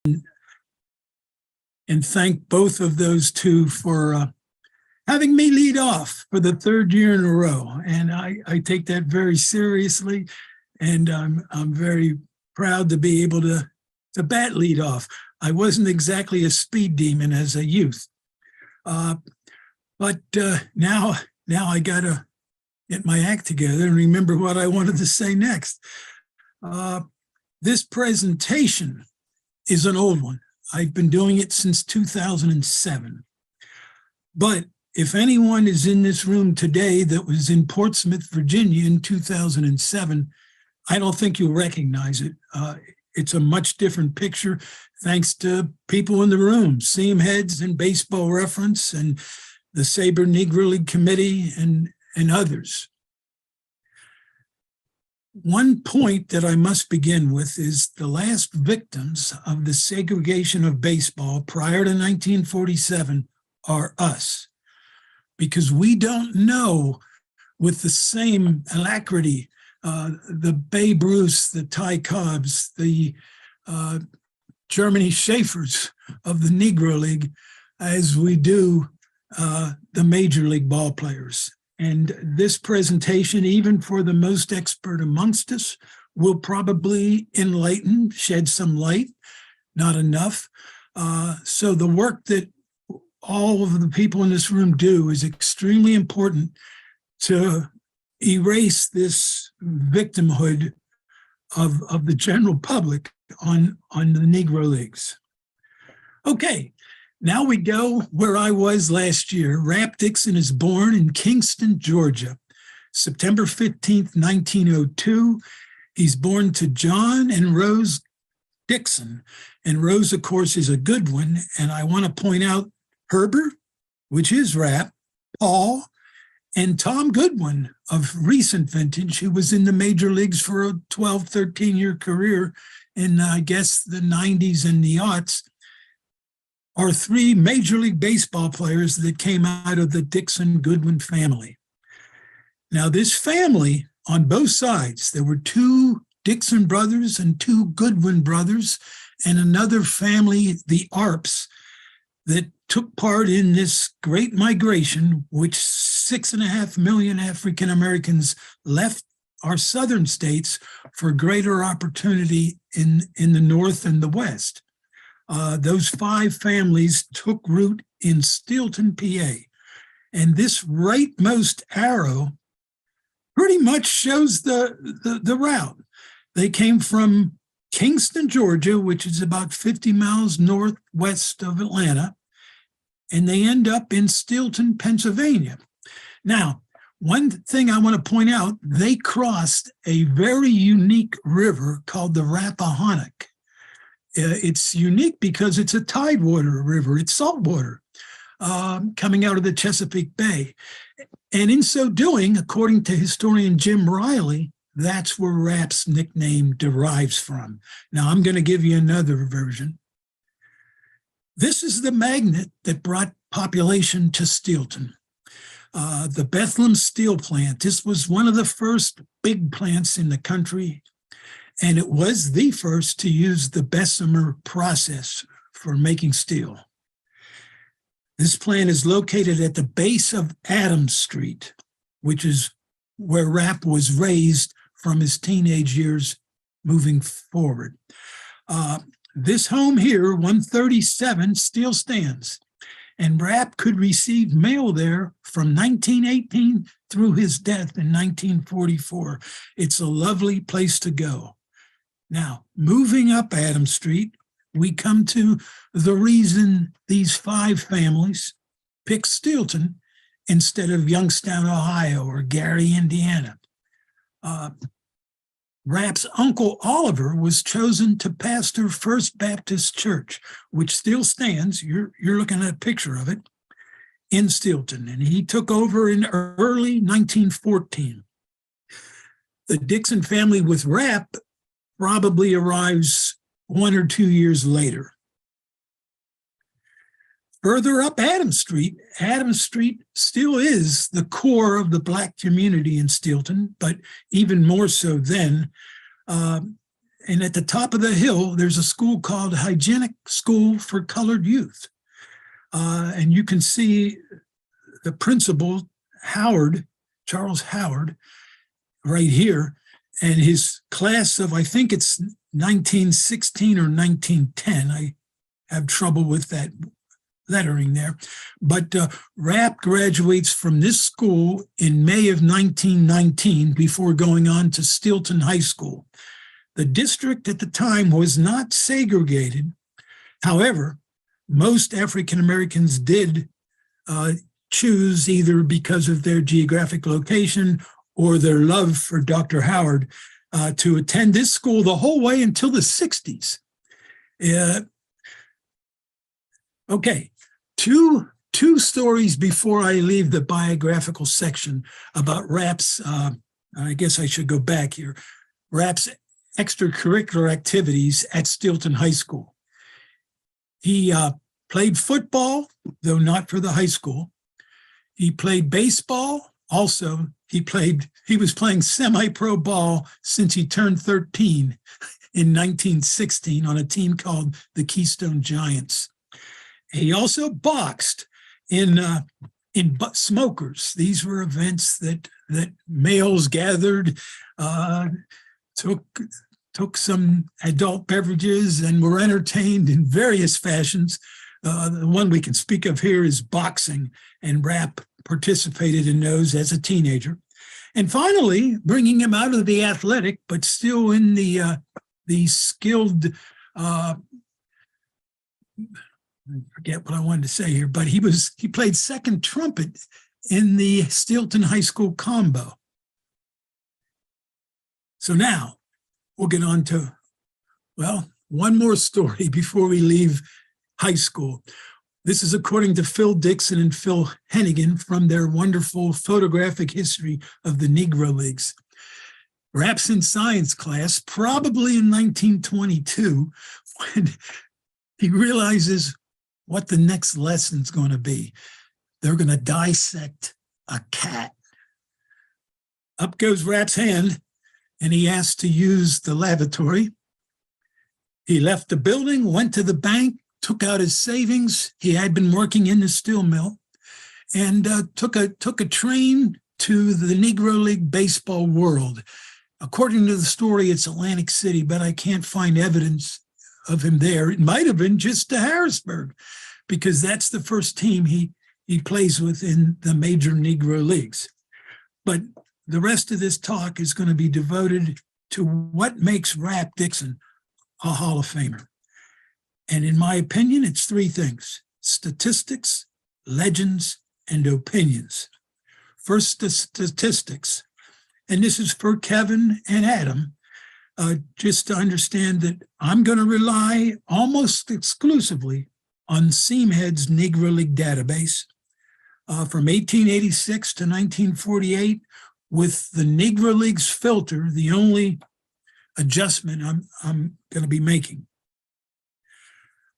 and thank both of those two for having me lead off for the third year in a row. And I take that very seriously, and I'm very proud to be able to bat lead off. I wasn't exactly a speed demon as a youth, but now I gotta get my act together and remember what I wanted to say next. This presentation is an old one. I've been doing it since 2007. But if anyone is in this room today that was in Portsmouth, Virginia in 2007, I don't think you'll recognize it. It's a much different picture, thanks to people in the room, Seam Heads and Baseball Reference and the Sabre Negro League Committee and others. One point that I must begin with is the last victims of the segregation of baseball prior to 1947 are us, because we don't know with the same alacrity the Babe Ruths, the Ty Cobbs, the Germany Schaefers of the Negro League as we do the major league ball players. And this presentation, even for the most expert amongst us, will probably enlighten, shed some light, not enough. So the work that all of the people in this room do is extremely important to erase this victimhood of the general public on the Negro Leagues. Okay. Now we go where I was last year. Rap Dixon is born in Kingston, Georgia, September 15th, 1902. He's born to John and Rose Dixon. And Rose, of course, is a good one. And I want to point out Herbert, which is rap, Paul, and Tom Goodwin of recent vintage, who was in the major leagues for a 12, 13-year career in, I guess, the 90s and the aughts, are three Major League Baseball players that came out of the Dixon-Goodwin family. Now, this family, on both sides, there were two Dixon brothers and two Goodwin brothers, and another family, the Arps, that took part in this great migration, which 6.5 million African Americans left our southern states for greater opportunity in the North and the West. Those five families took root in Steelton, PA. And this rightmost arrow pretty much shows the route. They came from Kingston, Georgia, which is about 50 miles northwest of Atlanta, and they end up in Steelton, Pennsylvania. Now, one thing I want to point out, they crossed a very unique river called the Rappahannock. It's unique because it's a tidewater river. It's saltwater coming out of the Chesapeake Bay. And in so doing, according to historian Jim Riley, that's where Rap's nickname derives from. Now, I'm going to give you another version. This is the magnet that brought population to Steelton. The Bethlehem Steel Plant. This was one of the first big plants in the country, and it was the first to use the Bessemer process for making steel. This plant is located at the base of Adams Street, which is where Rap was raised from his teenage years moving forward. This home here, 137, still stands, and Rap could receive mail there from 1918 through his death in 1944. It's a lovely place to go. Now, moving up Adams Street, we come to the reason these five families picked Steelton instead of Youngstown, Ohio, or Gary, Indiana. Rap's uncle Oliver was chosen to pastor First Baptist Church, which still stands, you're looking at a picture of it, in Steelton, and he took over in early 1914. The Dixon family with Rap probably arrives 1 or 2 years later. Further up Adams Street still is the core of the Black community in Steelton, but even more so then. and at the top of the hill, there's a school called Hygienic School for Colored Youth. And you can see the principal, Howard, Charles Howard, right here, and his class of, I think it's 1916 or 1910. I have trouble with that lettering there. But Rapp graduates from this school in May of 1919 before going on to Steelton High School. The district at the time was not segregated. However, most African Americans did choose, either because of their geographic location or their love for Dr. Howard, to attend this school the whole way until the 60s. Okay, two stories before I leave the biographical section about Rapp's, I guess I should go back here, Rapp's extracurricular activities at Steelton High School. He played football, though not for the high school. He played baseball. Also, he was playing semi-pro ball since he turned 13 in 1916 on a team called the Keystone Giants. He also boxed in smokers. These were events that males gathered, took some adult beverages, and were entertained in various fashions. The one we can speak of here is boxing, and Rapp participated in those as a teenager. And finally, bringing him out of the athletic, but still in the skilled, I forget what I wanted to say here, but he played second trumpet in the Steelton High School combo. So now we'll get on to, well, one more story before we leave high school. This is according to Phil Dixon and Phil Hennigan from their wonderful photographic history of the Negro Leagues. Rapp's in science class, probably in 1922, when he realizes what the next lesson's going to be. They're going to dissect a cat. Up goes Rapp's hand, and he asked to use the lavatory. He left the building, went to the bank, took out his savings. He had been working in the steel mill, and took a train to the Negro League baseball world. According to the story, it's Atlantic City, but I can't find evidence of him there. It might have been just to Harrisburg, because that's the first team he plays with in the major Negro Leagues. But the rest of this talk is going to be devoted to what makes Rapp Dixon a Hall of Famer. And in my opinion, it's three things: statistics, legends, and opinions. First, the statistics. And this is for Kevin and Adam, just to understand that I'm going to rely almost exclusively on Seamhead's Negro League database from 1886 to 1948, with the Negro League's filter the only adjustment I'm going to be making.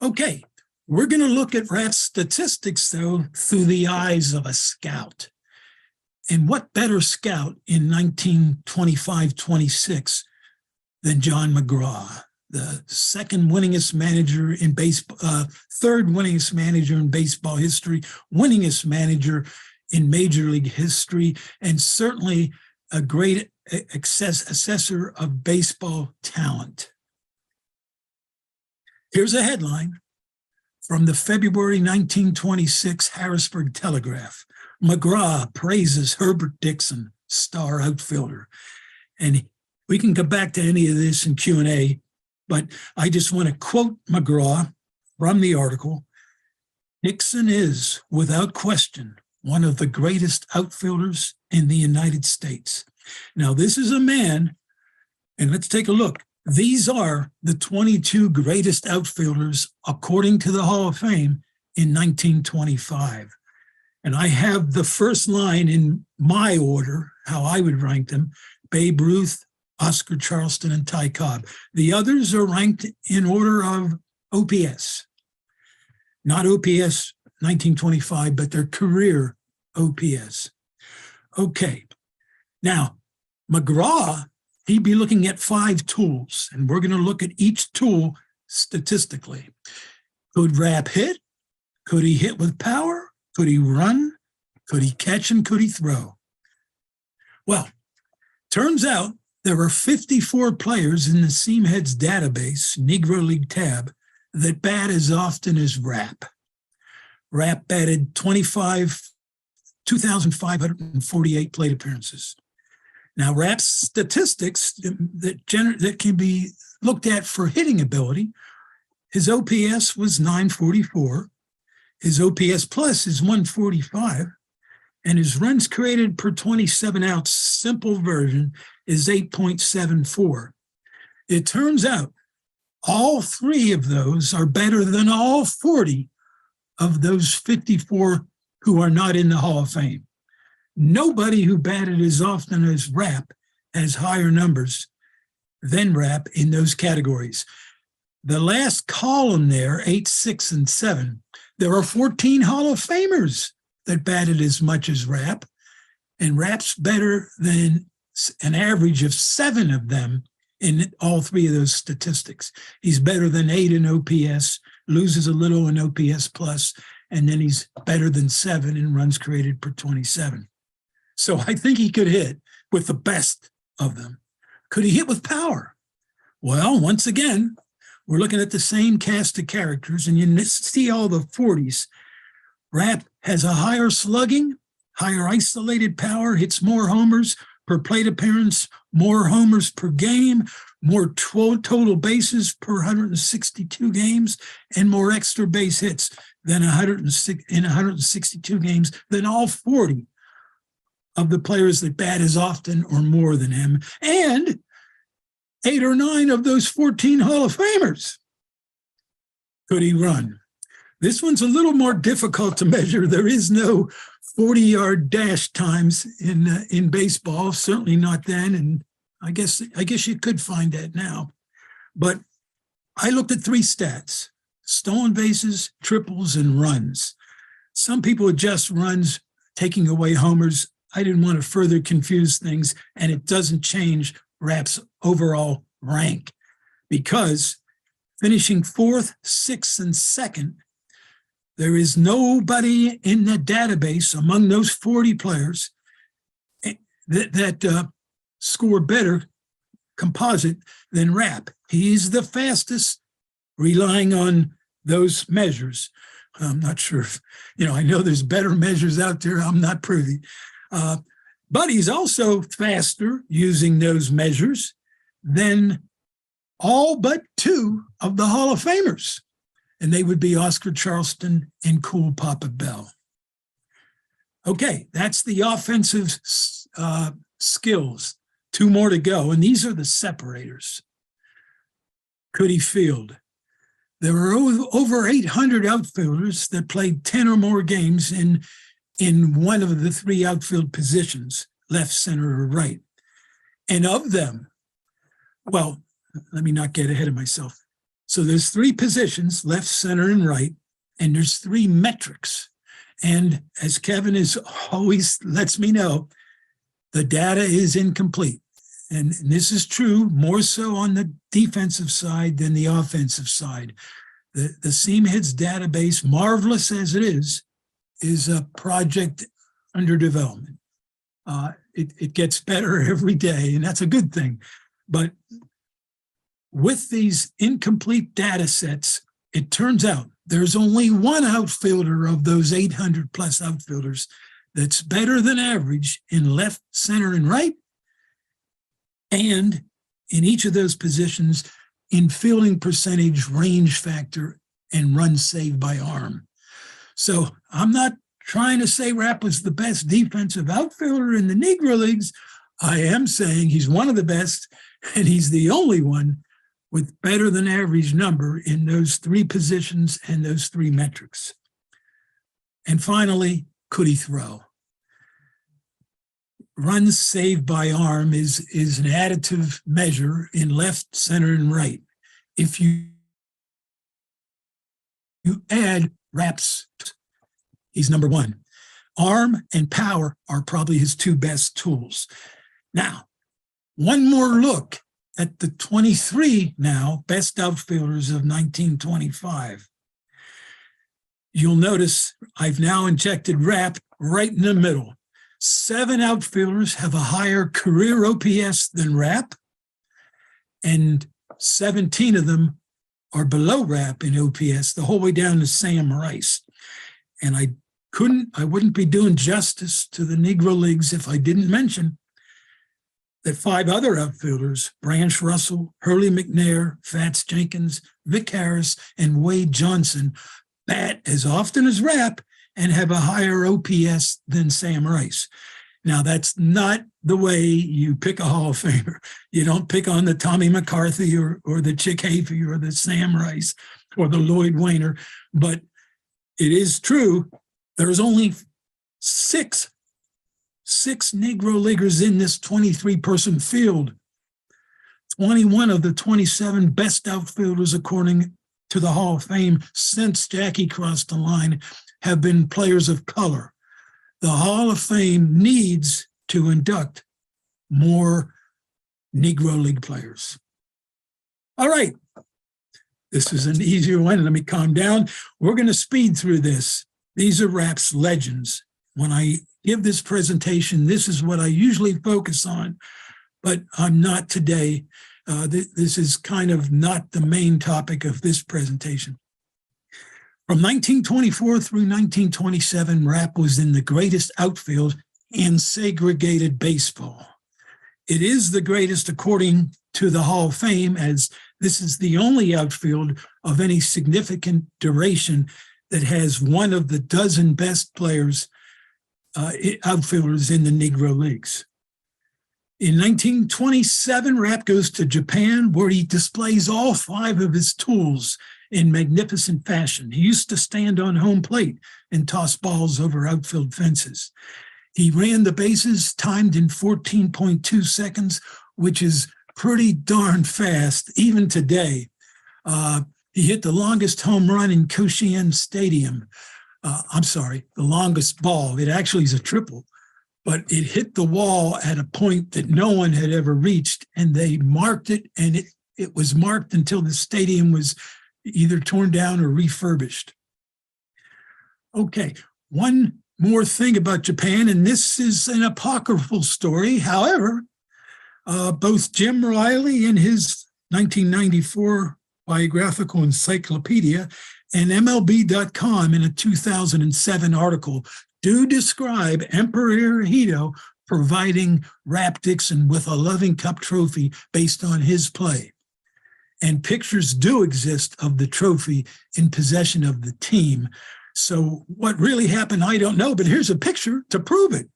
Okay, we're going to look at Rapp's statistics, though, through the eyes of a scout. And what better scout in 1925-26 than John McGraw, the second winningest manager in baseball, third winningest manager in baseball history, winningest manager in Major League history, and certainly a great assessor of baseball talent. Here's a headline from the February 1926 Harrisburg Telegraph. McGraw praises Herbert Dixon, star outfielder. And we can come back to any of this in Q&A, but I just want to quote McGraw from the article. Dixon is, without question, one of the greatest outfielders in the United States. Now, this is a man, and let's take a look. These are the 22 greatest outfielders, according to the Hall of Fame, in 1925. And I have the first line in my order, how I would rank them: Babe Ruth, Oscar Charleston, and Ty Cobb. The others are ranked in order of OPS. Not OPS 1925, but their career OPS. Okay. Now, McGraw he'd be looking at 5 tools, and we're going to look at each tool statistically. Could Rap hit? Could he hit with power? Could he run? Could he catch, and could he throw? Well, turns out there are 54 players in the Seamheads database, Negro League tab, that bat as often as Rap. Rap batted 2,548 plate appearances. Now, Rap's statistics that can be looked at for hitting ability, his OPS was 944, his OPS plus is 145, and his runs created per 27 outs, simple version, is 8.74. It turns out all 3 of those are better than all 40 of those 54 who are not in the Hall of Fame. Nobody who batted as often as Rap has higher numbers than Rap in those categories. The last column there, 8, 6, and 7, there are 14 Hall of Famers that batted as much as Rap, and Rap's better than an average of 7 of them in all 3 of those statistics. He's better than 8 in OPS, loses a little in OPS plus, and then he's better than 7 in runs created per 27. So I think he could hit with the best of them. Could he hit with power? Well, once again, we're looking at the same cast of characters, and you see all the 40s. Rap has a higher slugging, higher isolated power, hits more homers per plate appearance, more homers per game, more total bases per 162 games, and more extra base hits than 162 games than all 40 of the players that bat as often or more than him, and 8 or 9 of those 14 Hall of Famers. Could he run? This one's a little more difficult to measure. There is no 40-yard dash times in baseball, certainly not then, and I guess you could find that now. But I looked at 3 stats: stolen bases, triples, and runs. Some people adjust runs, taking away homers. I didn't want to further confuse things, and it doesn't change Rap's overall rank, because finishing 4th, 6th, and 2nd, there is nobody in the database among those 40 players that score better composite than Rap. He's the fastest, relying on those measures. I'm not sure if, I know there's better measures out there. I'm not privy. But he's also faster using those measures than all but 2 of the Hall of Famers. And they would be Oscar Charleston and Cool Papa Bell. Okay, that's the offensive skills. 2 more to go, and these are the separators. Could he field? There were over 800 outfielders that played 10 or more games in one of the 3 outfield positions, left, center, or right. And of them, well, let me not get ahead of myself. So there's 3 positions, left, center, and right, and there's 3 metrics. And as Kevin is always lets me know, the data is incomplete. And this is true more so on the defensive side than the offensive side. The Seamheads database, marvelous as it is a project under development. It gets better every day, and that's a good thing. But with these incomplete data sets, it turns out there's only 1 outfielder of those 800 plus outfielders that's better than average in left, center, and right, and in each of those positions in fielding percentage, range factor, and runs saved by arm. So I'm not trying to say Rap was the best defensive outfielder in the Negro Leagues. I am saying he's one of the best, and he's the only one with better than average number in those 3 positions and those 3 metrics. And finally, could he throw? Runs saved by arm is an additive measure in left, center, and right. If you add Rap's, he's number 1. Arm and power are probably his 2 best tools. Now, One more look at the 23 now best outfielders of 1925. You'll notice I've now injected Rapp right in the middle. 7 outfielders have a higher career OPS than Rapp, and 17 of them are below Rapp in OPS, the whole way down to Sam Rice. And I wouldn't be doing justice to the Negro Leagues if I didn't mention that 5 other outfielders, Branch Russell, Hurley McNair, Fats Jenkins, Vic Harris, and Wade Johnson, bat as often as Rapp and have a higher OPS than Sam Rice. Now, that's not the way you pick a Hall of Famer. You don't pick on the Tommy McCarthy or the Chick Hafey or the Sam Rice or the Lloyd Wainer, but it is true there's only six Negro Leaguers in this 23-person field. 21 of the 27 best outfielders, according to the Hall of Fame, since Jackie crossed the line, have been players of color. The Hall of Fame needs to induct more Negro League players. All right. This is an easier one. Let me calm down. We're going to speed through this. These are Rapp's legends. When I give this presentation, this is what I usually focus on, but I'm not today. This is kind of not the main topic of this presentation. From 1924 through 1927, Rapp was in the greatest outfield in segregated baseball. It is the greatest according to the Hall of Fame, as this is the only outfield of any significant duration that has one of the dozen best players, outfielders in the Negro Leagues. In 1927, Rapp goes to Japan, where he displays all 5 of his tools in magnificent fashion. He used to stand on home plate and toss balls over outfield fences. He ran the bases timed in 14.2 seconds, which is pretty darn fast, even today. He hit the longest home run in Koshien Stadium. The longest ball. It actually is a triple, but it hit the wall at a point that no one had ever reached, and they marked it, and it was marked until the stadium was either torn down or refurbished. Okay, one more thing about Japan, and this is an apocryphal story. However, both Jim Riley in his 1994 biographical encyclopedia and MLB.com in a 2007 article do describe Emperor Hirohito providing Rapp Dixon with a Loving Cup trophy based on his play. And pictures do exist of the trophy in possession of the team. So what really happened, I don't know, but here's a picture to prove it.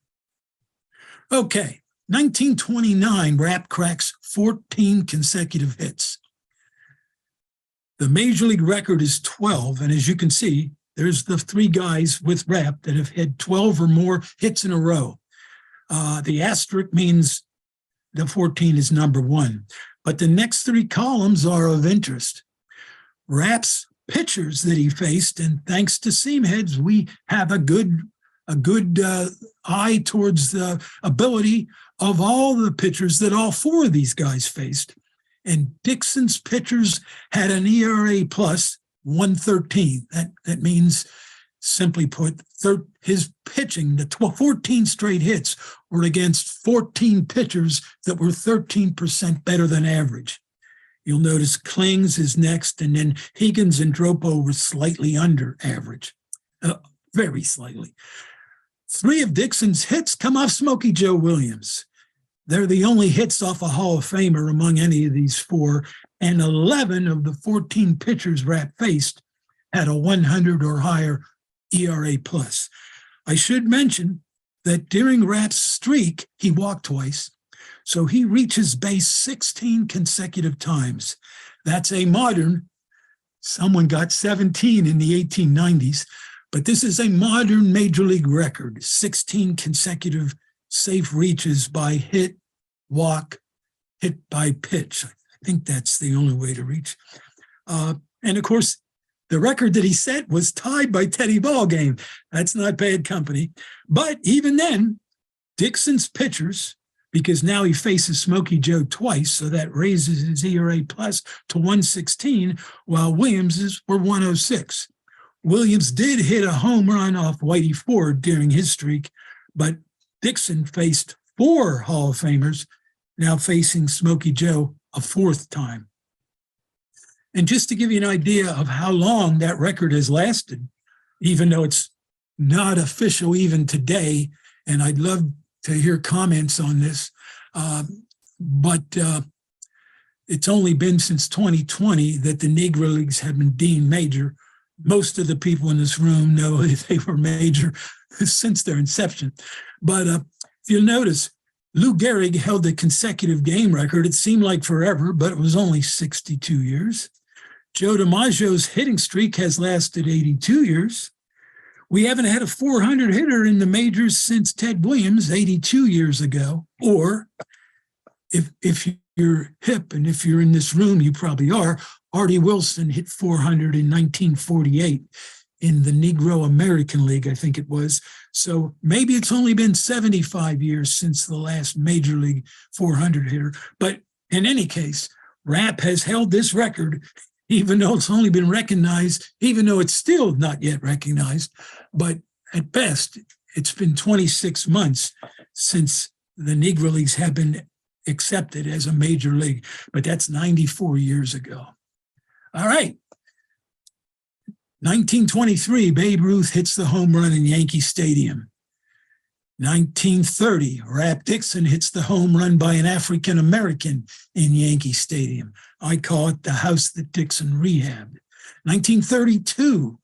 Okay, 1929, Rapp cracks 14 consecutive hits. The major league record is 12, and as you can see, there's the 3 guys with Rapp that have had 12 or more hits in a row. The asterisk means the 14 is number 1. But the next 3 columns are of interest. Rapp's pitchers that he faced, and thanks to Seamheads, we have a good eye towards the ability of all the pitchers that all 4 of these guys faced. And Dixon's pitchers had an ERA plus 113. That means, simply put, his pitching, the 14 straight hits were against 14 pitchers that were 13% better than average. You'll notice Klings is next, and then Higgins and Dropo were slightly under average, very slightly. 3 of Dixon's hits come off Smokey Joe Williams. They're the only hits off a Hall of Famer among any of these 4, and 11 of the 14 pitchers Rapp faced had a 100 or higher ERA plus. I should mention that during Rapp's streak, he walked twice, so he reaches base 16 consecutive times. That's a modern, someone got 17 in the 1890s, but this is a modern major league record, 16 consecutive safe reaches by hit, walk, hit by pitch. I think that's the only way to reach. And of course, the record that he set was tied by Teddy Ballgame. That's not bad company. But even then, Dixon's pitchers, because now he faces Smokey Joe twice, so that raises his ERA plus to 116, while Williams's were 106. Williams did hit a home run off Whitey Ford during his streak, but Dixon faced 4 Hall of Famers, now facing Smokey Joe a 4th time. And just to give you an idea of how long that record has lasted, even though it's not official even today, and I'd love to hear comments on this, but it's only been since 2020 that the Negro Leagues have been deemed major. Most of the people in this room know that they were major since their inception. But if you'll notice, Lou Gehrig held the consecutive game record. It seemed like forever, but it was only 62 years. Joe DiMaggio's hitting streak has lasted 82 years. We haven't had a 400 hitter in the majors since Ted Williams 82 years ago. Or if you're hip, and if you're in this room, you probably are, Artie Wilson hit 400 in 1948 in the Negro American League, I think it was. So maybe it's only been 75 years since the last major league 400 hitter. But in any case, Rapp has held this record, even though it's only been recognized, even though it's still not yet recognized. But at best, it's been 26 months since the Negro Leagues have been accepted as a major league, but that's 94 years ago. All right. 1923, Babe Ruth hits the home run in Yankee Stadium. 1930, Rap Dixon hits the home run by an African-American in Yankee Stadium. I call it the house that Dixon rehabbed. 1932,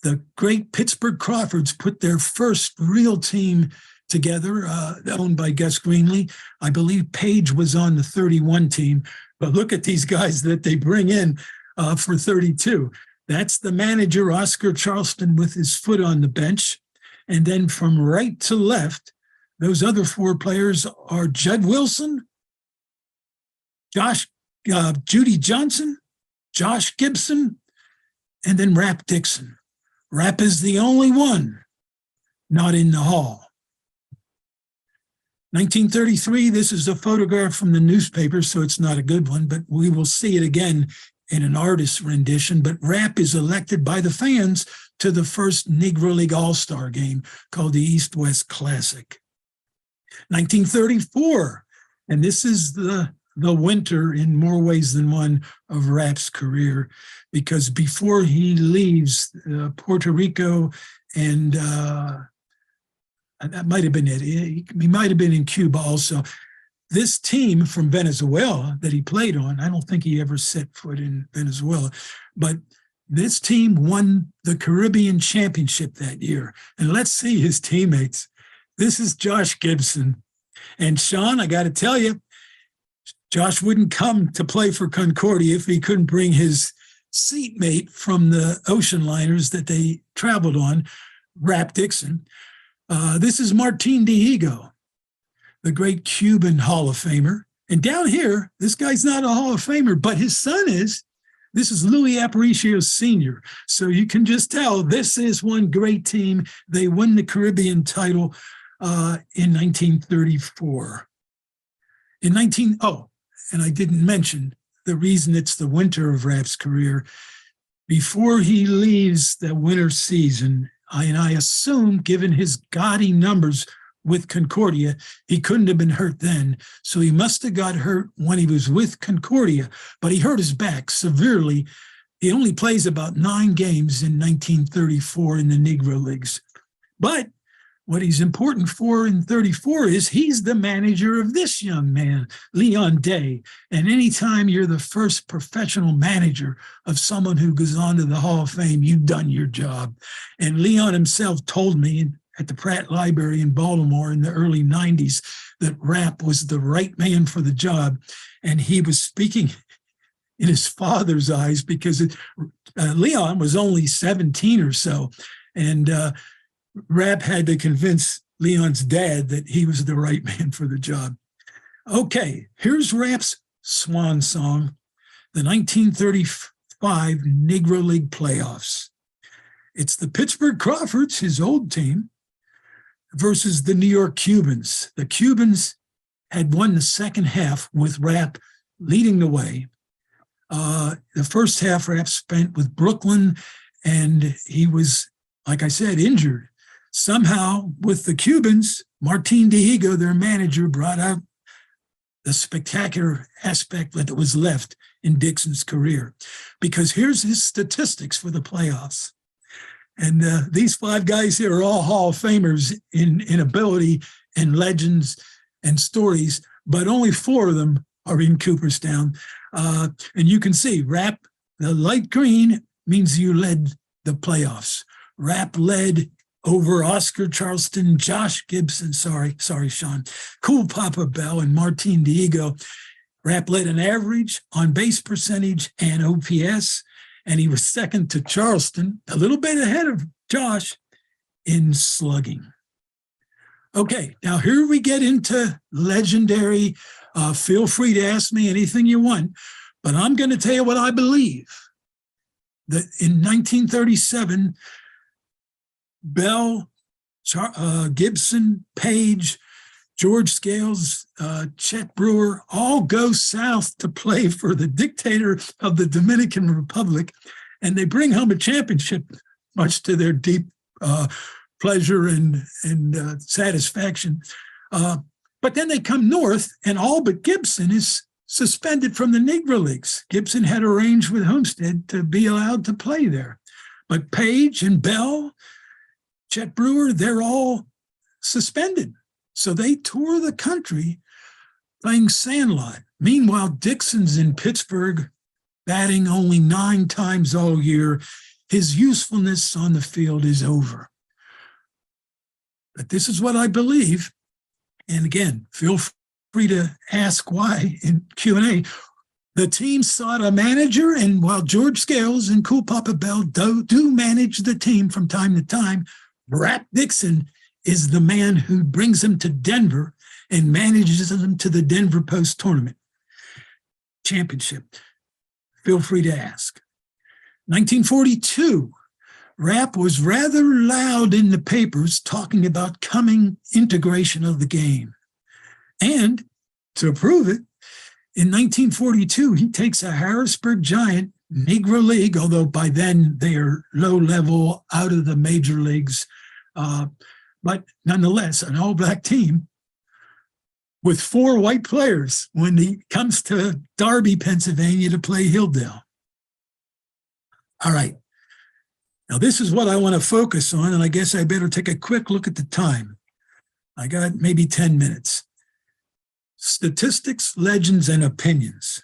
the great Pittsburgh Crawfords put their first real team together, owned by Gus Greenlee. I believe Page was on the 31 team, but look at these guys that they bring in for 32. That's the manager, Oscar Charleston, with his foot on the bench. And then from right to left, those other 4 players are Judd Wilson, Judy Johnson, Josh Gibson, and then Rap Dixon. Rap is the only one not in the Hall. 1933, this is a photograph from the newspaper, so it's not a good one, but we will see it again in an artist's rendition. But Rap is elected by the fans to the first Negro League All-Star game called the East-West Classic. 1934, and this is the winter in more ways than one of Rap's career, because before he leaves Puerto Rico, and that might have been it, he might have been in Cuba also, this team from Venezuela that he played on, I don't think he ever set foot in Venezuela, but this team won the Caribbean Championship that year. And let's see his teammates. This is Josh Gibson. And Sean, I got to tell you, Josh wouldn't come to play for Concordia if he couldn't bring his seatmate from the ocean liners that they traveled on, Rap Dixon. This is Martin Diego, the great Cuban Hall of Famer. And down here, this guy's not a Hall of Famer, but his son is. This is Louis Aparicio Sr. So you can just tell this is one great team. They won the Caribbean title in 1934. And I didn't mention the reason it's the winter of Rap's career. Before he leaves the winter season, I assume, given his gaudy numbers with Concordia, he couldn't have been hurt then. So he must have got hurt when he was with Concordia, but he hurt his back severely. He only plays about 9 games in 1934 in the Negro Leagues. But what he's important for in 34 is he's the manager of this young man, Leon Day. And anytime you're the first professional manager of someone who goes on to the Hall of Fame, you've done your job. And Leon himself told me at the Pratt Library in Baltimore in the early 90s that Rap was the right man for the job. And he was speaking in his father's eyes because Leon was only 17 or so. And Rap had to convince Leon's dad that he was the right man for the job. Okay, here's Rap's swan song, the 1935 Negro League playoffs. It's the Pittsburgh Crawfords, his old team, versus the New York Cubans. The Cubans had won the second half with Rapp leading the way. The first half Rapp spent with Brooklyn, and he was, like I said, injured. Somehow, with the Cubans, Martin Diego, their manager, brought out the spectacular aspect that was left in Dixon's career. Because here's his statistics for the playoffs. And these five guys here are all Hall of Famers in ability and legends and stories, but only four of them are in Cooperstown. And you can see Rapp, the light green means you led the playoffs. Rapp led over Oscar Charleston, Josh Gibson, sorry, Sean, Cool Papa Bell, and Martin Diego. Rapp led an average, on base percentage, and OPS, and he was second to Charleston, a little bit ahead of Josh in slugging. Okay, now here we get into legendary. Feel free to ask me anything you want, but I'm going to tell you what I believe. That in 1937, Bell, Gibson, Page, George Scales, Chet Brewer all go south to play for the dictator of the Dominican Republic, and they bring home a championship, much to their deep pleasure and satisfaction. But then they come north, and all but Gibson is suspended from the Negro Leagues. Gibson had arranged with Homestead to be allowed to play there. But Page and Bell, Chet Brewer, they're all suspended. So they tour the country playing Sandlot. Meanwhile, Dixon's in Pittsburgh, batting only 9 times all year. His usefulness on the field is over. But this is what I believe. And again, feel free to ask why in Q&A. The team sought a manager, and while George Scales and Cool Papa Bell do manage the team from time to time, Rapp Dixon is the man who brings them to Denver and manages them to the Denver Post Tournament Championship. Feel free to ask. 1942, Rapp was rather loud in the papers talking about coming integration of the game. And to prove it, in 1942, he takes a Harrisburg Giant, Negro League, although by then they are low level, out of the major leagues, but nonetheless, an all-black team with 4 white players when he comes to Darby, Pennsylvania to play Hilldale. All right. Now, this is what I want to focus on, and I guess I better take a quick look at the time. I got maybe 10 minutes. Statistics, legends, and opinions.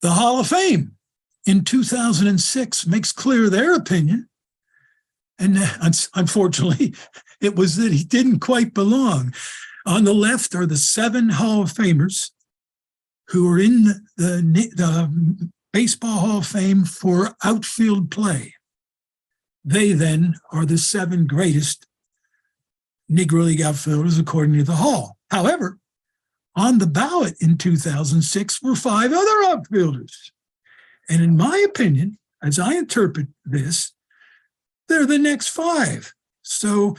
The Hall of Fame in 2006 makes clear their opinion. And unfortunately, it was that he didn't quite belong. On the left are the 7 Hall of Famers who are in the Baseball Hall of Fame for outfield play. They then are the 7 greatest Negro League outfielders according to the Hall. However, on the ballot in 2006 were 5 other outfielders. And in my opinion, as I interpret this, they're the next 5. So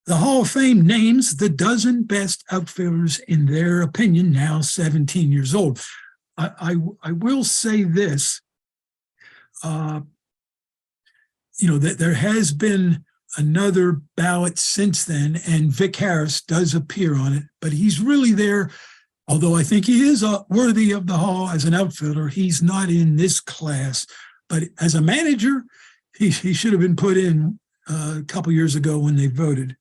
the Hall of Fame names the 12 best outfielders in their opinion, now 17 years old. I will say this, that there has been another ballot since then, and Vic Harris does appear on it, but he's really there, although I think he is worthy of the Hall as an outfielder. He's not in this class, but as a manager, he should have been put in a couple years ago when they voted.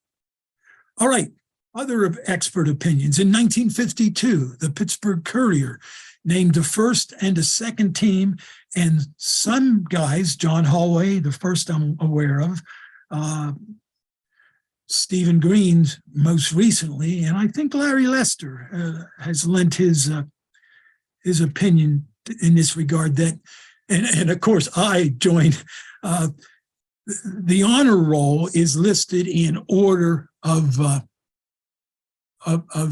All right, other expert opinions. In 1952, the Pittsburgh Courier named a first and a second team, and some guys, John Holloway, the first I'm aware of, Stephen Green most recently, and I think Larry Lester has lent his opinion in this regard. That, and of course, I joined. The honor roll is listed in order of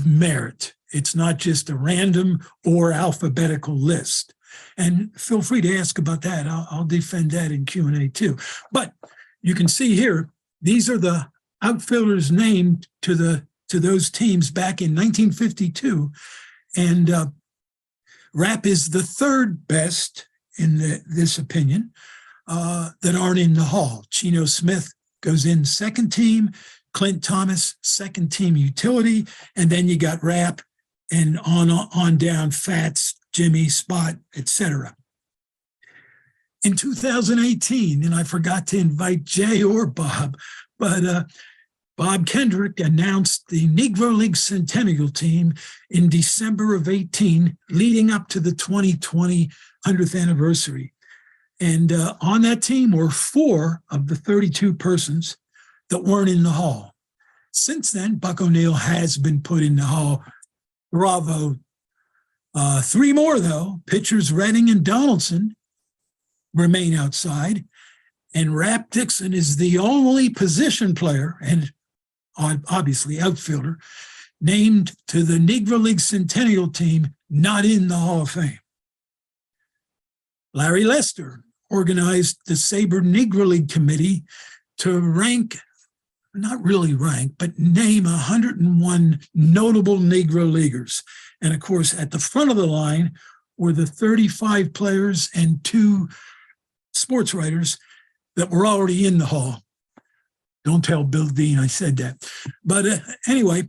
merit. It's not just a random or alphabetical list. And feel free to ask about that. I'll defend that in Q&A too. But you can see here, these are the outfielders named to the to those teams back in 1952. And Rapp is the third best in this opinion that aren't in the Hall. Chino Smith goes in second team, Clint Thomas, second team utility, and then you got Rapp and on down Fats, Jimmy, Spot, etc. In 2018, and I forgot to invite Jay or Bob, but Bob Kendrick announced the Negro League Centennial team in December of 18, leading up to the 2020 100th anniversary. And on that team were 4 of the 32 persons that weren't in the Hall. Since then, Buck O'Neill has been put in the Hall. Bravo. 3 more, though. Pitchers Redding and Donaldson remain outside. And Rap Dixon is the only position player, and obviously outfielder, named to the Negro League Centennial team not in the Hall of Fame. Larry Lester organized the Sabre Negro League Committee to rank, not really rank, but name 101 notable Negro Leaguers. And of course, at the front of the line were the 35 players and 2 sports writers that were already in the Hall. Don't tell Bill Dean I said that. But anyway,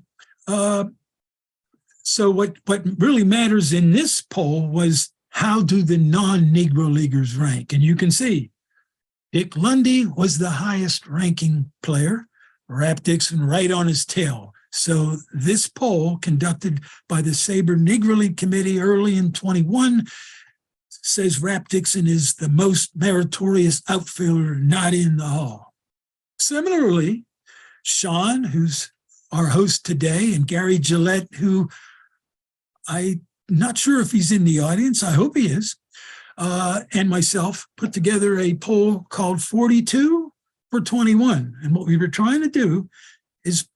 so what really matters in this poll was how do the non-Negro Leaguers rank? And you can see Dick Lundy was the highest ranking player, Rap Dixon right on his tail. So this poll, conducted by the Sabre Negro League Committee early in 21, says Rap Dixon is the most meritorious outfielder not in the Hall. Similarly, Sean, who's our host today, and Gary Gillette, who I'm not sure if he's in the audience, I hope he is, and myself put together a poll called 42 for 21. And what we were trying to do is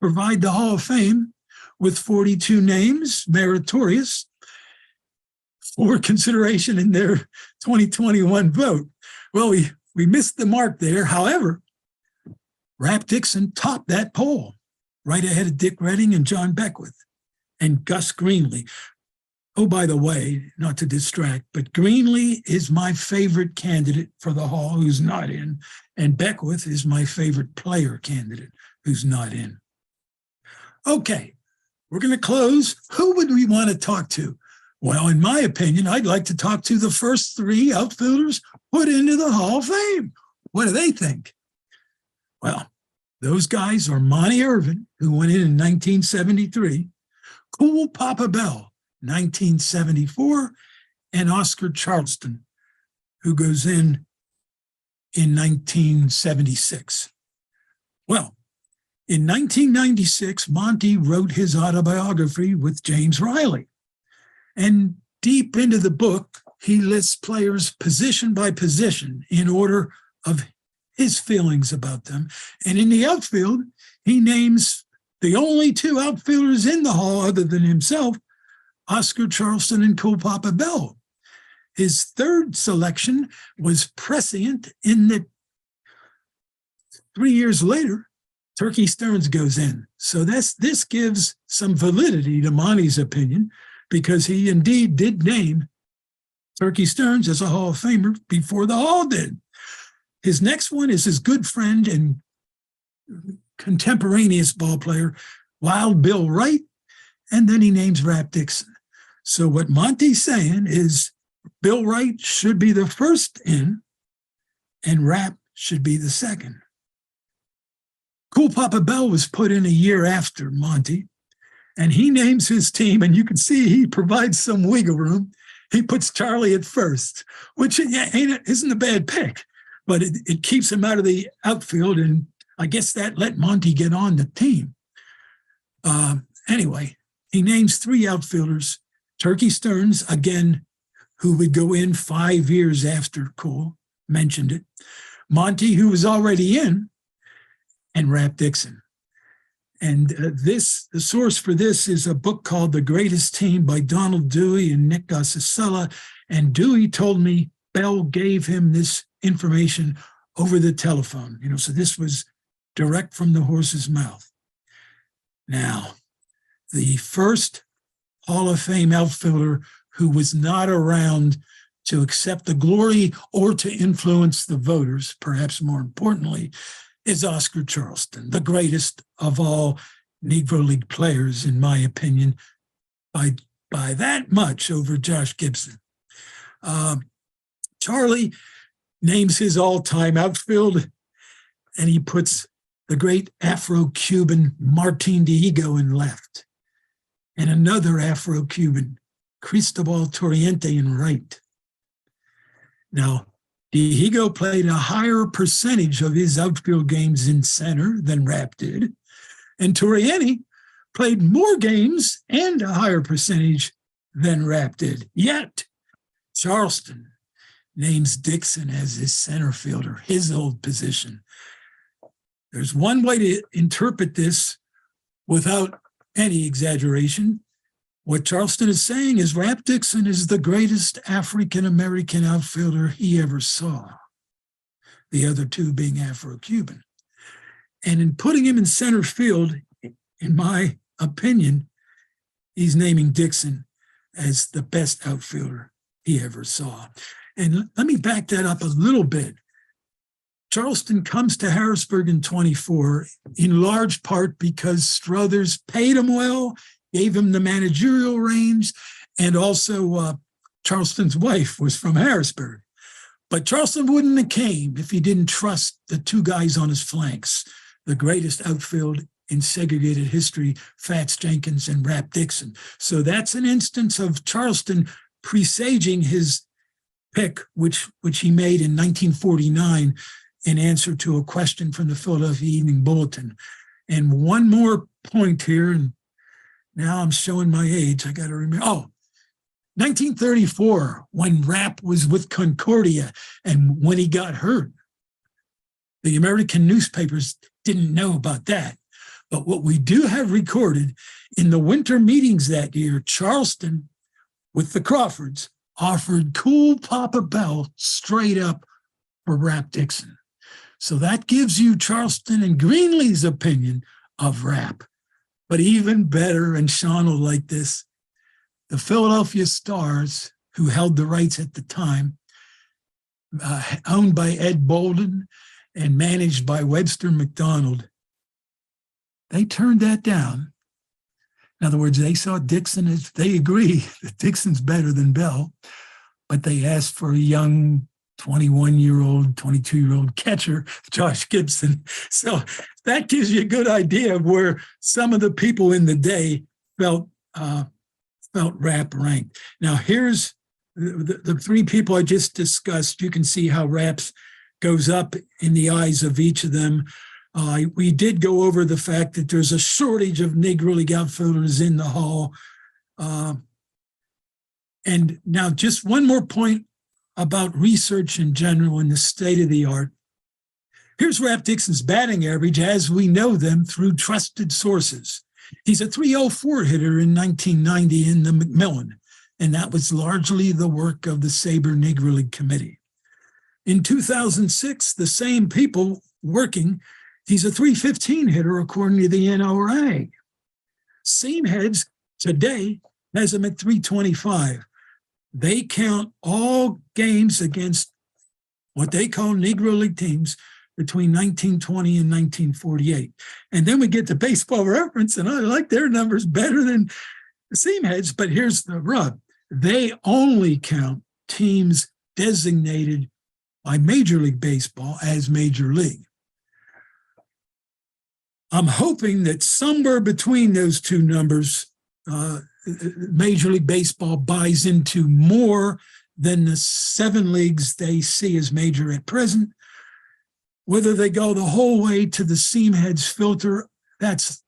provide the Hall of Fame with 42 names, meritorious, for consideration in their 2021 vote. Well, we missed the mark there. However, Rap Dixon topped that poll, right ahead of Dick Redding and John Beckwith and Gus Greenlee. Oh, by the way, not to distract, but Greenlee is my favorite candidate for the Hall who's not in, and Beckwith is my favorite player candidate who's not in. Okay, we're going to close. Who would we want to talk to? Well, in my opinion, I'd like to talk to the first 3 outfielders put into the Hall of Fame. What do they think? Well, those guys are Monty Irvin, who went in 1973, Cool Papa Bell, 1974, and Oscar Charleston, who goes in 1976. Well, in 1996, Monty wrote his autobiography with James Riley. And deep into the book, he lists players position by position in order of his feelings about them. And in the outfield, he names the only 2 outfielders in the Hall other than himself, Oscar Charleston and Cool Papa Bell. His third selection was prescient in that 3 years later, Turkey Stearns goes in. So this gives some validity to Monty's opinion, because he indeed did name Turkey Stearns as a Hall of Famer before the Hall did. His next one is his good friend and contemporaneous ball player, Wild Bill Wright, and then he names Rap Dixon. So what Monty's saying is Bill Wright should be the first in, and Rap should be the second. Cool Papa Bell was put in a year after Monty, and he names his team, and you can see he provides some wiggle room. He puts Charlie at first, which isn't a bad pick, but it keeps him out of the outfield, and I guess that let Monty get on the team. Anyway, he names 3 outfielders, Turkey Stearns, again, who would go in 5 years after Cole mentioned it, Monty, who was already in, and Rap Dixon. And the source for this is a book called The Greatest Team by Donald Dewey and Nick Gossicella. And Dewey told me Bell gave him this information over the telephone. So this was direct from the horse's mouth. Now, the first Hall of Fame outfielder who was not around to accept the glory or to influence the voters, perhaps more importantly, is Oscar Charleston, the greatest of all Negro League players, in my opinion, by that much over Josh Gibson. Charlie names his all-time outfield, and he puts the great Afro-Cuban Martin Dihigo in left, and another Afro-Cuban, Cristobal Torriente, in right. Now, Dihigo played a higher percentage of his outfield games in center than Rapp did, and Torriente played more games and a higher percentage than Rapp did. Yet, Charleston names Dixon as his center fielder, his old position. There's one way to interpret this without any exaggeration. What Charleston is saying is Rapp Dixon is the greatest African-American outfielder he ever saw, the other two being Afro-Cuban. And in putting him in center field, in my opinion, he's naming Dixon as the best outfielder he ever saw. And let me back that up a little bit. Charleston comes to Harrisburg in 24, in large part because Struthers paid him well, gave him the managerial range, and also Charleston's wife was from Harrisburg. But Charleston wouldn't have came if he didn't trust the two guys on his flanks, the greatest outfield in segregated history, Fats Jenkins and Rapp Dixon. So that's an instance of Charleston presaging his pick, which he made in 1949 in answer to a question from the Philadelphia Evening Bulletin. And one more point here, and now I'm showing my age, I got to remember. 1934, when Rapp was with Concordia and when he got hurt. The American newspapers didn't know about that. But what we do have recorded in the winter meetings that year, Charleston, with the Crawfords, offered cool Papa Bell straight up for Rapp Dixon. So that gives you Charleston and Greenlee's opinion of Rapp. But even better, and Sean will like this, the Philadelphia Stars, who held the rights at the time, owned by Ed Bolden and managed by Webster McDonald, they turned that down. In other words, they saw Dixon as, they agree that Dixon's better than Bell, but they asked for a young 21-year-old, 22-year-old catcher, Josh Gibson. So that gives you a good idea of where some of the people in the day felt Rapp ranked. Now, here's the three people I just discussed. You can see how Rapp's goes up in the eyes of each of them. We did go over the fact that there's a shortage of Negro League outfielders in the Hall. And now just one more point about research in general and the state of the art. Here's Rapp Dixon's batting average as we know them through trusted sources. He's a .304 hitter in 1990 in the McMillan, and that was largely the work of the Sabre Negro League Committee. In 2006, the same people working, he's a .315 hitter according to the NRA. Seamheads today has him at .325. They count all games against what they call Negro League teams between 1920 and 1948. And then we get to Baseball Reference, and I like their numbers better than the Seamheads, but here's the rub. They only count teams designated by Major League Baseball as Major League. I'm hoping that somewhere between those two numbers, Major League Baseball buys into more than the 7 leagues they see as major at present. Whether they go the whole way to the Seamheads filter, that's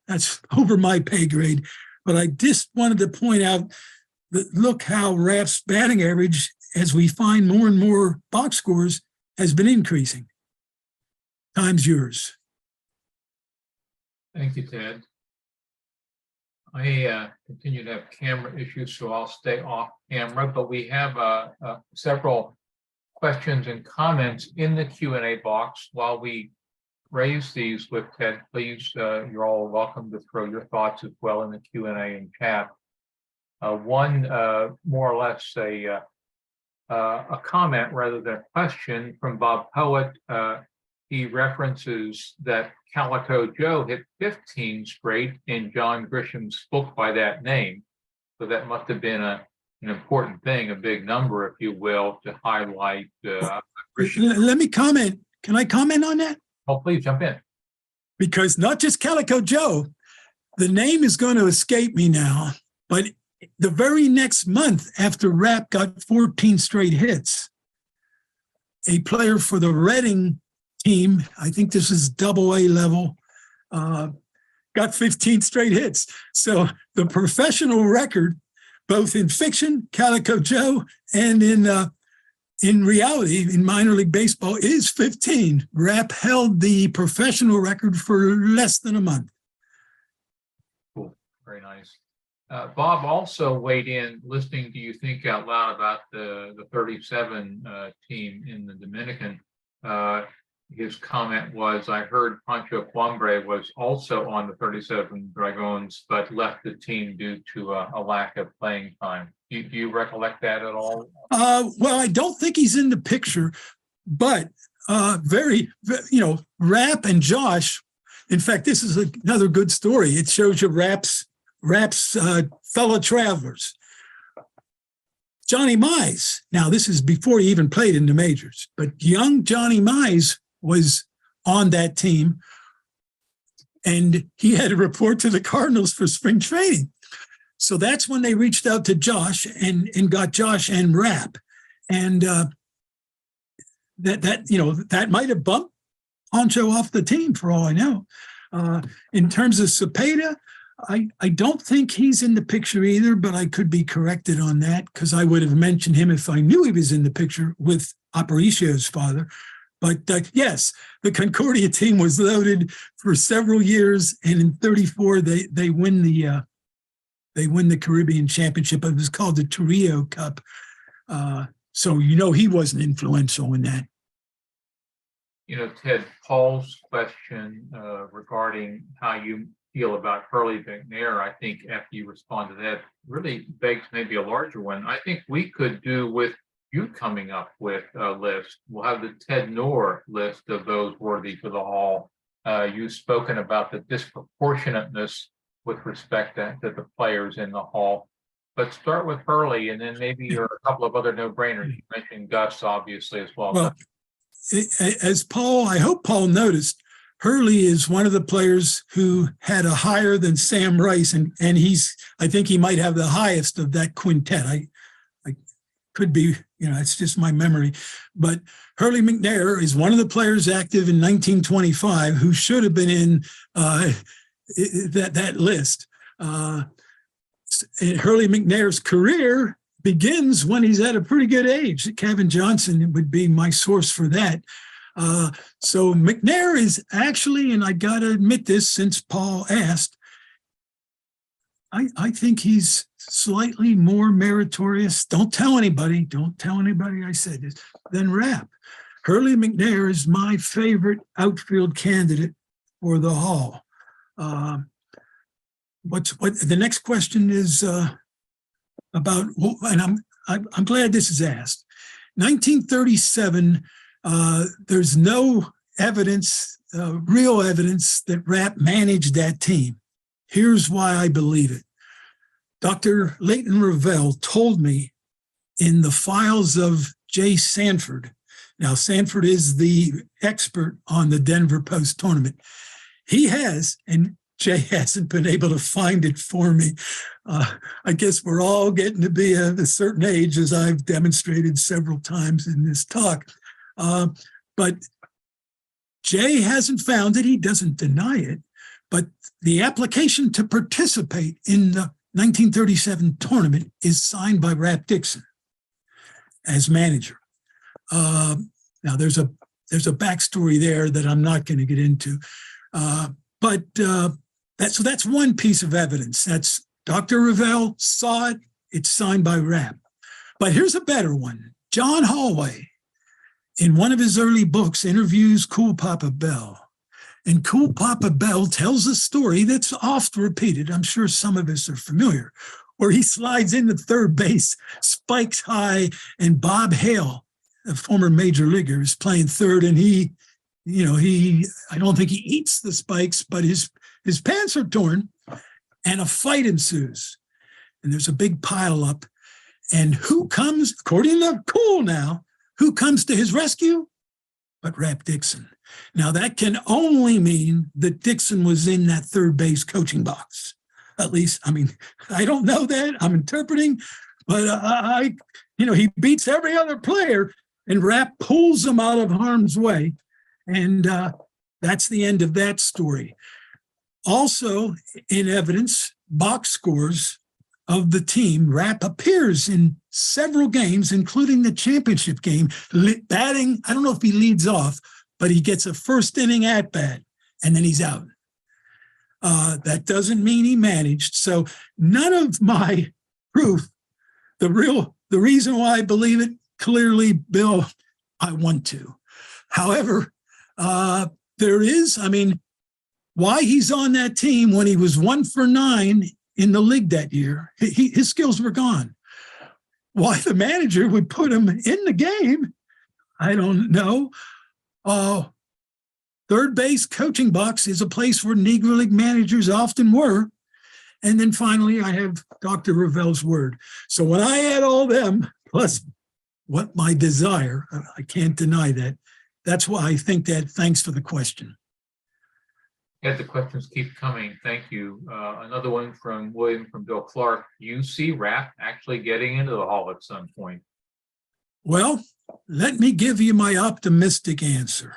over my pay grade. But I just wanted to point out that look how Rapp's batting average, as we find more and more box scores, has been increasing. Time's yours. Thank you, Ted. I continue to have camera issues, so I'll stay off camera, but we have several questions and comments in the Q&A box while we raise these with Ted, please, you're all welcome to throw your thoughts as well in the Q&A and chat. One, more or less a comment rather than a question from Bob Poet. He references that Calico Joe hit 15 straight in John Grisham's book by that name. So that must have been an important thing, a big number, if you will, to highlight Grisham. Let me comment. Can I comment on that? Oh, please jump in. Because not just Calico Joe, the name is going to escape me now, but the very next month after Rapp got 14 straight hits, a player for the Reading team, I think this is AA level, got 15 straight hits. So the professional record, both in fiction, Calico Joe, and in reality, in minor league baseball, is 15. Rapp held the professional record for less than a month. Cool, very nice. Bob also weighed in listening to you think out loud about the 37 team in the Dominican. His comment was, I heard Pancho Cuambre was also on the 37 Dragons, but left the team due to a lack of playing time. Do you recollect that at all? Well, I don't think he's in the picture, but Rapp and Josh, in fact, this is another good story. It shows you Rapp's fellow travelers. Johnny Mize, now this is before he even played in the majors, but young Johnny Mize was on that team, and he had to report to the Cardinals for spring training. So that's when they reached out to Josh and got Josh and Rapp. And that might have bumped Pancho off the team for all I know. In terms of Cepeda, I don't think he's in the picture either, but I could be corrected on that because I would have mentioned him if I knew he was in the picture with Aparicio's father. But yes, the Concordia team was loaded for several years, and in '34 they win the Caribbean Championship. It was called the Trujillo Cup. So he wasn't influential in that. Ted, Paul's question regarding how you feel about Hurley McNair, I think after you respond to that, really begs maybe a larger one. I think we could do with you coming up with a list. We'll have the Ted Knorr list of those worthy for the Hall. You've spoken about the disproportionateness with respect to the players in the Hall. But start with Hurley, and then maybe a couple of other no-brainers. You mentioned Gus, obviously, as well. Well, I hope Paul noticed, Hurley is one of the players who had a higher than Sam Rice, and I think he might have the highest of that quintet. I could be, it's just my memory. But Hurley McNair is one of the players active in 1925 who should have been in that list. Hurley McNair's career begins when he's at a pretty good age. Kevin Johnson would be my source for that. So McNair is actually, and I got to admit this since Paul asked, I think he's slightly more meritorious. Don't tell anybody I said this, than Rapp. Hurley McNair is my favorite outfield candidate for the Hall. What the next question is about, and I'm glad this is asked. 1937, there's no evidence, real evidence that Rapp managed that team. Here's why I believe it. Dr. Leighton Ravel told me in the files of Jay Sanford. Now, Sanford is the expert on the Denver Post tournament. He has, and Jay hasn't been able to find it for me. I guess we're all getting to be a certain age, as I've demonstrated several times in this talk. But Jay hasn't found it. He doesn't deny it. But the application to participate in the 1937 tournament is signed by Rapp Dixon as manager. Now, there's a backstory there that I'm not going to get into. But that's one piece of evidence. That's Dr. Ravel saw it. It's signed by Rapp. But here's a better one. John Hallway, in one of his early books, interviews Cool Papa Bell. And Cool Papa Bell tells a story that's oft repeated. I'm sure some of us are familiar, where he slides into third base, spikes high, and Bob Hale, a former major leaguer, is playing third, and I don't think he eats the spikes, but his pants are torn, and a fight ensues. And there's a big pile up. And who comes, according to Cool now, who comes to his rescue? But Rap Dixon. Now, that can only mean that Dixon was in that third base coaching box. At least, I mean, I don't know that. I'm interpreting, but he beats every other player, and Rap pulls him out of harm's way. And that's the end of that story. Also, in evidence, box scores of the team, Rap appears in several games, including the championship game, batting. I don't know if he leads off, but he gets a first inning at bat, and then he's out. That doesn't mean he managed. So none of my proof, the reason why I believe it, clearly, Bill, I want to. However, there is, why he's on that team when he was 1 for 9 in the league that year, his skills were gone. Why the manager would put him in the game, I don't know. Third base coaching box is a place where Negro League managers often were. And then finally, I have Dr. Ravel's word. So when I add all them, plus what my desire, I can't deny that. That's why I think that. Thanks for the question. Yeah, the questions keep coming. Thank you. Another one from William from Bill Clark. You see Rap actually getting into the Hall at some point? Well, let me give you my optimistic answer,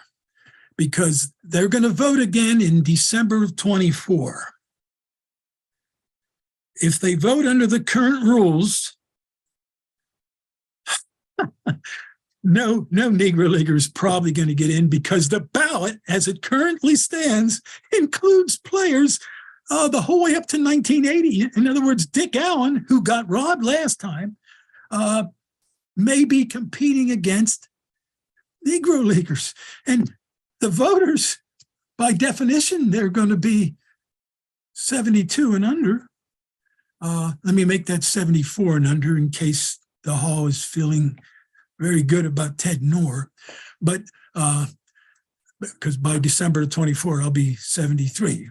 because they're going to vote again in December of 24. If they vote under the current rules, no Negro Leaguer is probably going to get in, because the ballot, as it currently stands, includes players the whole way up to 1980. In other words, Dick Allen, who got robbed last time, may be competing against Negro Leaguers. And the voters, by definition, they're going to be 72 and under. Let me make that 74 and under in case the Hall is feeling very good about Ted Knorr. But because by December 24, I'll be 73.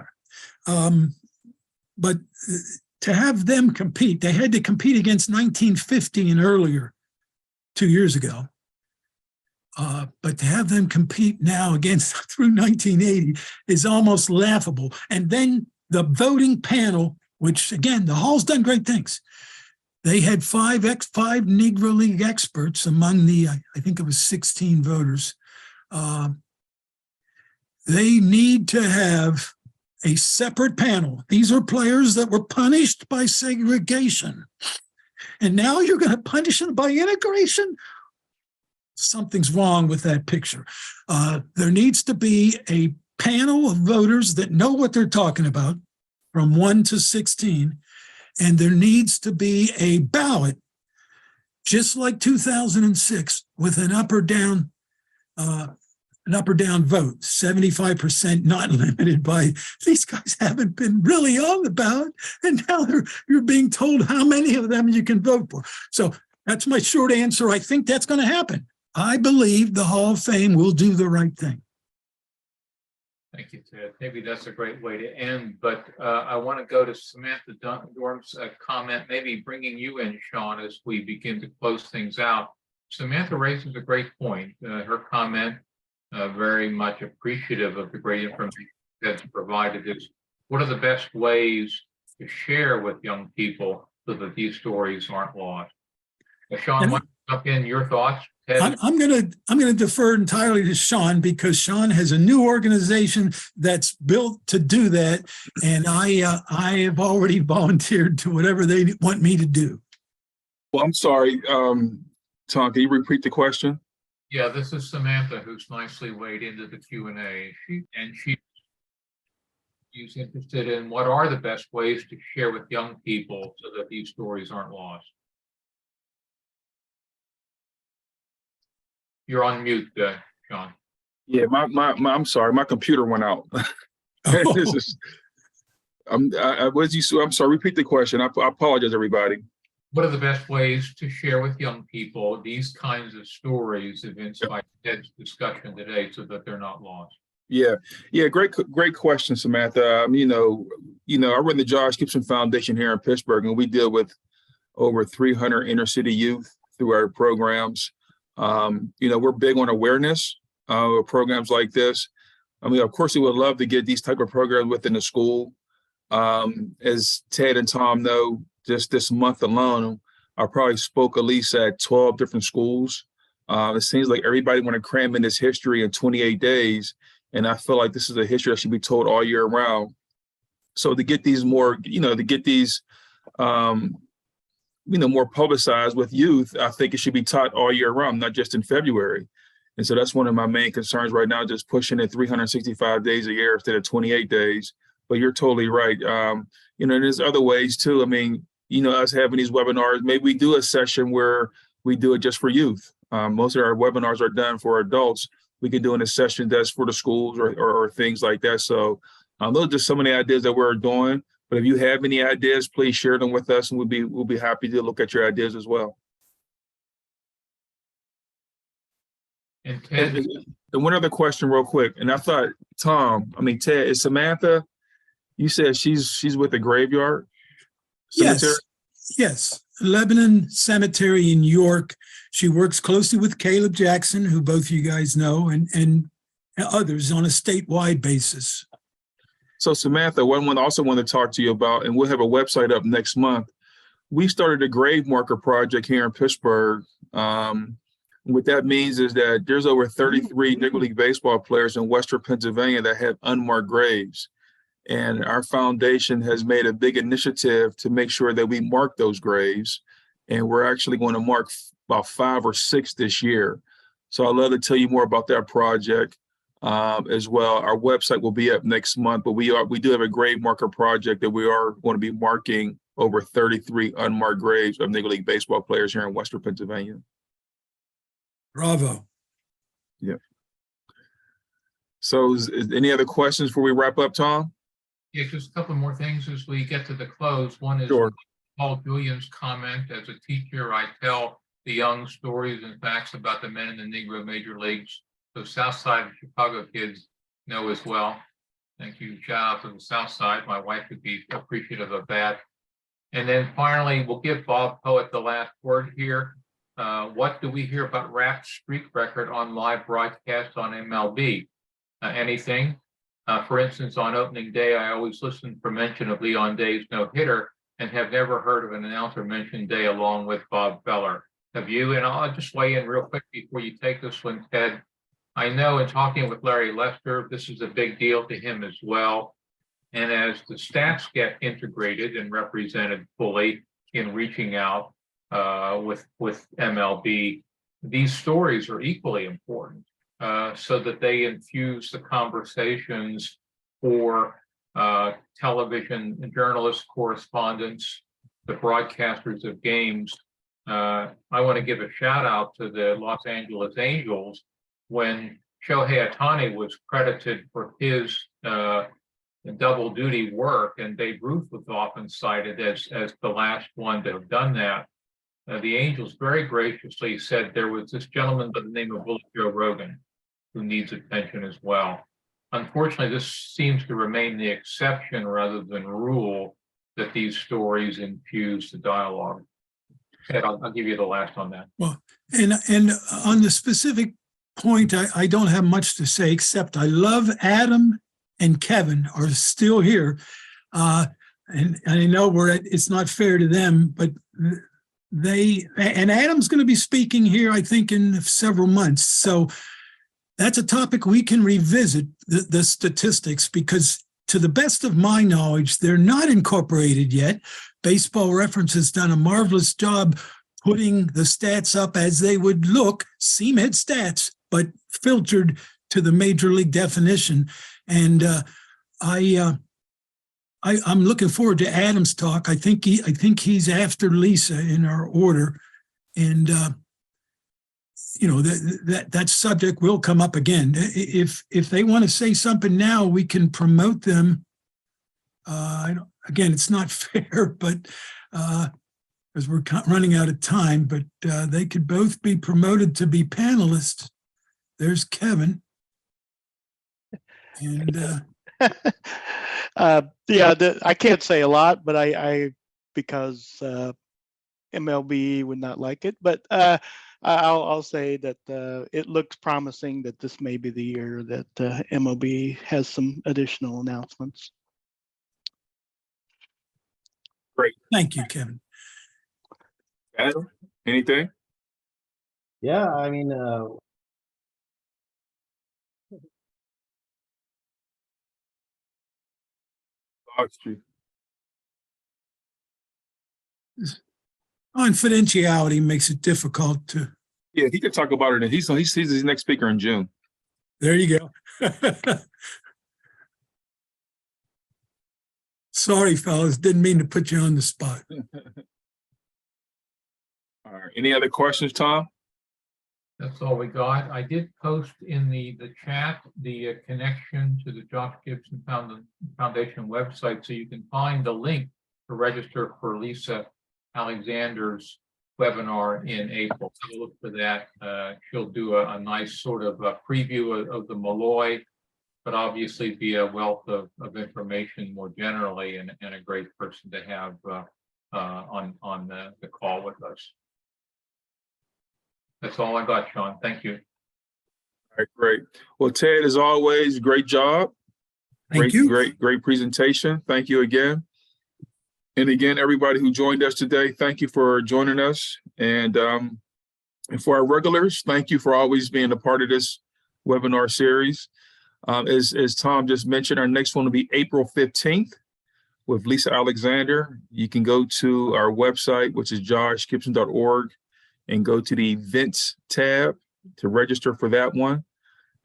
But to have them compete, they had to compete against 1950 and earlier 2 years ago. But to have them compete now against through 1980 is almost laughable. And then the voting panel, which again, the Hall's done great things. They had five Negro League experts among the, I think it was 16 voters. They need to have a separate panel. These are players that were punished by segregation. And now you're going to punish them by integration? Something's wrong with that picture. There needs to be a panel of voters that know what they're talking about from 1 to 16. And there needs to be a ballot, just like 2006, with an up or down vote, 75% not limited by, these guys haven't been really on the ballot, and now you're being told how many of them you can vote for. So that's my short answer. I think that's going to happen. I believe the Hall of Fame will do the right thing. Thank you, Ted. Maybe that's a great way to end, but I want to go to Samantha Dorm's comment, maybe bringing you in, Sean, as we begin to close things out. Samantha raises a great point. Her comment, very much appreciative of the great information that's provided, is what are the best ways to share with young people so that these stories aren't lost? Sean, want to jump in your thoughts? I'm gonna defer entirely to Sean, because Sean has a new organization that's built to do that, and I have already volunteered to whatever they want me to do. Well, I'm sorry, Tom, can you repeat the question? Yeah, this is Samantha, who's nicely weighed into the Q&A. She's interested in what are the best ways to share with young people so that these stories aren't lost. You're on mute, Sean. Yeah, I'm sorry, my computer went out. This is, I'm sorry, repeat the question. I apologize, everybody. What are the best ways to share with young people these kinds of stories evinced by Ted's discussion today so that they're not lost? Yeah, great question, Samantha. I run the Josh Gibson Foundation here in Pittsburgh, and we deal with over 300 inner city youth through our programs. We're big on awareness of programs like this. Of course, we would love to get these type of programs within the school. As Ted and Tom know, just this month alone, I probably spoke at least at 12 different schools. It seems like everybody want to cram in this history in 28 days. And I feel like this is a history that should be told all year round. So to get these more, more publicized with youth, I think it should be taught all year round, not just in February. And so that's one of my main concerns right now, just pushing it 365 days a year instead of 28 days. But you're totally right. There's other ways too. Us having these webinars, maybe we do a session where we do it just for youth. Most of our webinars are done for adults. We can do in a session that's for the schools or things like that. So those are just some of the ideas that we're doing. But if you have any ideas, please share them with us, and we'll be happy to look at your ideas as well. And Ted, and one other question real quick. And I thought, Ted, is Samantha, you said she's with the graveyard cemetery? Yes. Lebanon Cemetery in York. She works closely with Caleb Jackson, who both you guys know, and others on a statewide basis. So Samantha, one I also want to talk to you about, and we'll have a website up next month. We started a grave marker project here in Pittsburgh. What that means is that there's over 33 Negro League baseball players in Western Pennsylvania that have unmarked graves. And our foundation has made a big initiative to make sure that we mark those graves. And we're actually going to mark about 5 or 6 this year. So I'd love to tell you more about that project as well. Our website will be up next month, but we do have a grave marker project that we are going to be marking over 33 unmarked graves of Negro League baseball players here in Western Pennsylvania. Bravo. Yeah. So is any other questions before we wrap up, Tom? Yeah, just a couple more things as we get to the close. One is Sure. Paul Julian's comment. As a teacher, I tell the young stories and facts about the men in the Negro major leagues. So South Side of Chicago kids know as well. Thank you. Shout out to the South Side. My wife would be appreciative of that. And then finally, we'll give Bob Poet the last word here. What do we hear about Rap's streak record on live broadcast on MLB? Anything? For instance, on opening day, I always listen for mention of Leon Day's no-hitter and have never heard of an announcer mention Day along with Bob Feller. Have you? And I'll just weigh in real quick before you take this one, Ted. I know in talking with Larry Lester, this is a big deal to him as well. And as the stats get integrated and represented fully in reaching out with MLB, these stories are equally important. So that they infuse the conversations for television and journalists, correspondents, the broadcasters of games. I want to give a shout out to the Los Angeles Angels when Shohei Ohtani was credited for his double duty work, and Babe Ruth was often cited as the last one to have done that. The Angels very graciously said there was this gentleman by the name of Willie Joe Rogan who needs attention as well. Unfortunately, this seems to remain the exception rather than rule that these stories infuse the dialogue. Ed, I'll give you the last on that. Well, and on the specific point, I don't have much to say, except I love Adam and Kevin are still here. And I know it's not fair to them, but and Adam's going to be speaking here, I think, in several months. So that's a topic we can revisit, the statistics, because to the best of my knowledge, they're not incorporated yet. Baseball Reference has done a marvelous job putting the stats up as they would look, CMED stats, but filtered to the major league definition. And I'm looking forward to Adam's talk. I think he's after Lisa in our order. And that subject will come up again. If they want to say something now, we can promote them. Again, it's not fair, but as we're running out of time, but they could both be promoted to be panelists. There's Kevin. And I can't say a lot, but I because MLB would not like it, but I'll say that it looks promising that this may be the year that MLB has some additional announcements. Great. Thank you, Kevin. Adam, anything? Yeah, I mean, Confidentiality makes it difficult to. Yeah, he could talk about it. And he's his next speaker in June. There you go. Sorry, fellas, didn't mean to put you on the spot. All right. Any other questions, Tom? That's all we got. I did post in the chat the connection to the Josh Gibson Foundation website, so you can find the link to register for Lisa Alexander's webinar in April. So look for that. She'll do a nice sort of a preview of the Malloy, but obviously be a wealth of information more generally, and a great person to have on the call with us. That's all I got, Sean. Thank you. All right, great. Well, Ted, as always, great job. Thank you. Great presentation. Thank you again. And again, everybody who joined us today, thank you for joining us. And for our regulars, thank you for always being a part of this webinar series. As Tom just mentioned, our next one will be April 15th with Lisa Alexander. You can go to our website, which is joshgibson.org, and go to the events tab to register for that one.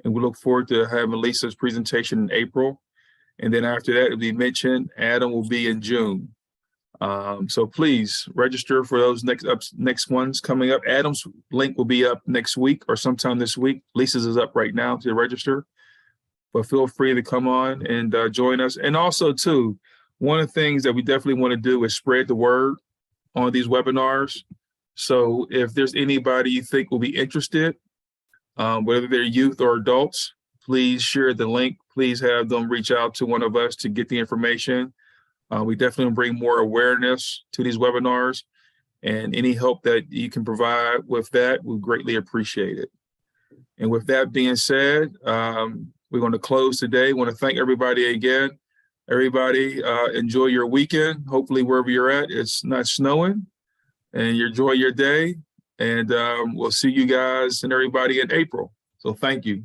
And we look forward to having Lisa's presentation in April. And then after that, it'll be mentioned, Adam will be in June. So please register for those next ones coming up. Adam's link will be up next week or sometime this week. Lisa's is up right now to register, but feel free to come on and join us. And also too, one of the things that we definitely want to do is spread the word on these webinars. So if there's anybody you think will be interested, whether they're youth or adults, please share the link. Please have them reach out to one of us to get the information. We definitely bring more awareness to these webinars, and any help that you can provide with that, we greatly appreciate it. And with that being said, we're going to close today. I want to thank everybody again. Everybody, enjoy your weekend. Hopefully wherever you're at, it's not snowing, and you enjoy your day. And we'll see you guys and everybody in April. So thank you.